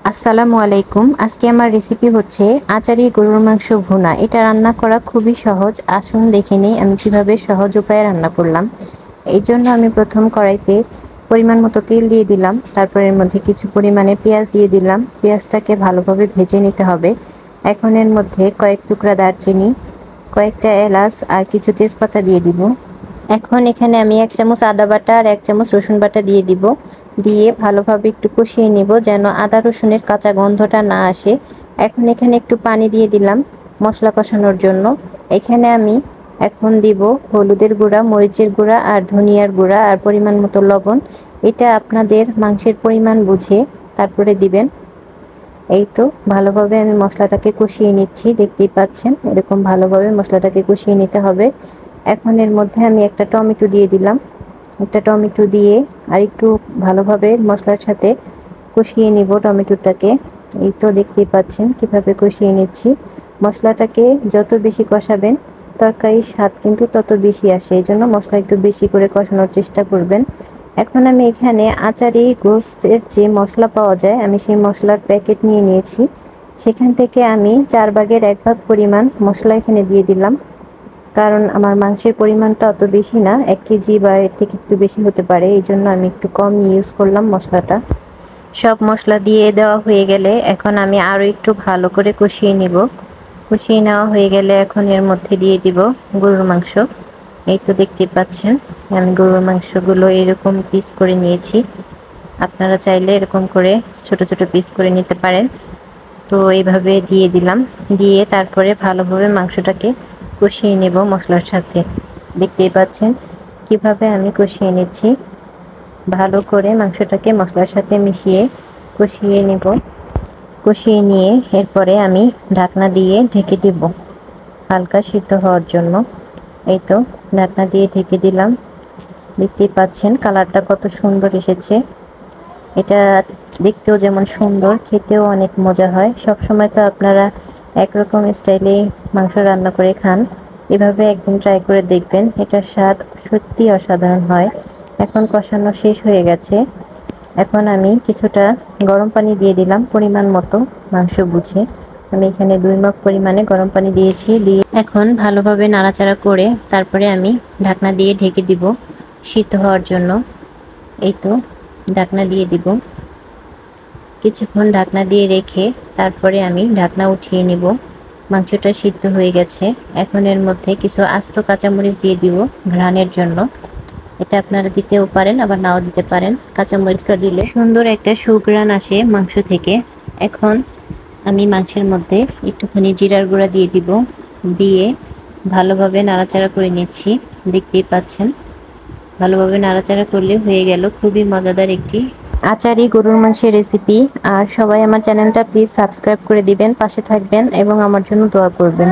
আসসালামু আলাইকুম। আজকে আমার রেসিপি হচ্ছে আচারি গরুর মাংস ভুনা। এটা রান্না করা খুবই সহজ। আসুন দেখে নিই আমি কিভাবে সহজ উপায়ে রান্না করলাম। এই জন্য আমি প্রথম কড়াইতে পরিমাণ মতো তেল দিয়ে দিলাম। তারপর এর মধ্যে কিছু পরিমাণে পেঁয়াজ দিয়ে দিলাম। পেঁয়াজটাকে ভালোভাবে ভেজে নিতে হবে। এখন এর মধ্যে কয়েক টুকরা দারচিনি, কয়েকটা এলাচ আর কিছু তেজপাতা দিয়ে দিব। এখন এখানে আমি 1 চামচ আদা বাটা আর 1 চামচ রসুন বাটা দিয়ে দিব। দিয়ে ভালোভাবে একটু কষিয়ে নিব যেন আদা রসুনের কাঁচা গন্ধটা না আসে। এখন এখানে একটু পানি দিয়ে দিলাম মশলা কষানোর জন্য। এখানে আমি এখন দিব হলুদের গুঁড়া, মরিচের গুঁড়া আর ধনিয়ার গুঁড়া আর পরিমাণ মতো লবণ। এটা আপনাদের মাংসের পরিমাণ বুঝে তারপরে দিবেন। এই তো ভালোভাবে আমি মশলাটাকে কষিয়ে নিচ্ছি, দেখতেই পাচ্ছেন এরকম ভালোভাবে মশলাটাকে কষিয়ে নিতে হবে। এখন এর মধ্যে আমি একটা টমেটো দিয়ে দিলাম। একটা টমেটো দিয়ে আর একটু ভালোভাবে মশলার সাথে কষিয়ে নিব টমেটোটাকে। এই তো দেখতেই পাচ্ছেন কিভাবে কষিয়ে নিচ্ছি। মশলাটাকে যত বেশি কষাবেন তরকারির স্বাদ কিন্তু তত বেশি আসে, এই জন্য মশলা একটু বেশি করে কষানোর চেষ্টা করবেন। এখন আমি এখানে আচারি গোস্তের যে মশলা পাওয়া যায় আমি সেই মশলার প্যাকেট নিয়ে নিয়েছি। সেখান থেকে আমি 4 ভাগের 1 ভাগ পরিমাণ মশলা এখানে দিয়ে দিলাম। কারণ আমার মাংসের পরিমাণটা অত বেশি না, 1 কেজি বা এর থেকে একটু বেশি হতে পারে, এই জন্য আমি একটু কম ইউজ করলাম মশলাটা। সব মশলা দিয়ে দেওয়া হয়ে গেলে এখন আমি আরও একটু ভালো করে কষিয়ে নিব। কষিয়ে নেওয়া হয়ে গেলে এখন এর মধ্যে দিয়ে দিব গরুর মাংস। এই তো দেখতে পাচ্ছেন আমি গরুর মাংসগুলো এরকম পিস করে নিয়েছি। আপনারা চাইলে এরকম করে ছোট ছোট পিস করে নিতে পারেন। তো এইভাবে দিয়ে দিলাম। দিয়ে তারপরে ভালোভাবে মাংসটাকে কষিয়ে নেব মশলার সাথে। দেখতেই পাচ্ছেন কিভাবে আমি কষিয়ে নিচ্ছি। ভালো করে মাংসটাকে মশলার সাথে মিশিয়ে কষিয়ে নেব। কষিয়ে নিয়ে এরপরে আমি ঢাকনা দিয়ে ঢেকে দেব হালকা সিদ্ধ হওয়ার জন্য। এই তো ঢাকনা দিয়ে ঢেকে দিলাম। দেখতেই পাচ্ছেন কালারটা কত সুন্দর এসেছে। এটা দেখতেও যেমন সুন্দর, খেতেও অনেক মজা হয়। সব সময় তো আপনারা একরকম স্টাইলে মাংস রান্না করে খান, এভাবে একদিন ট্রাই করে দেখবেন, এটার স্বাদ সত্যি অসাধারণ হয়। এখন কষানো শেষ হয়ে গেছে। এখন আমি কিছুটা গরম পানি দিয়ে দিলাম পরিমাণ মতো, মাংস বুঝে। আমি এখানে 2 মগ পরিমাণে গরম পানি দিয়েছি। দিয়ে এখন ভালোভাবে নাড়াচাড়া করে তারপরে আমি ঢাকনা দিয়ে ঢেকে দিব সিদ্ধ হওয়ার জন্য। এই তো ঢাকনা দিয়ে দিব। কিছুক্ষণ ঢাকনা দিয়ে রেখে তারপরে আমি ঢাকনা উঠিয়ে নিব। মাংসটা সিদ্ধ হয়ে গেছে। এখন এর মধ্যে কিছু আস্ত কাঁচামরিচ দিয়ে দিব ঘ্রাণের জন্য। এটা আপনারা দিতেও পারেন আবার নাও দিতে পারেন। কাঁচামরিচটা দিলে সুন্দর একটা সুঘ্রাণ আসে মাংস থেকে। এখন আমি মাংসের মধ্যে একটুখানি জিরার গুঁড়া দিয়ে দিব। দিয়ে ভালোভাবে নাড়াচাড়া করে নিচ্ছি। দেখতেই পাচ্ছেন ভালোভাবে নাড়াচাড়া করলে হয়ে গেল খুবই মজাদার একটি আচারি গরুর মাংসের রেসিপি। আর সবাই আমার চ্যানেলটা প্লিজ সাবস্ক্রাইব করে দিবেন, পাশে থাকবেন এবং আমার জন্য দোয়া করবেন।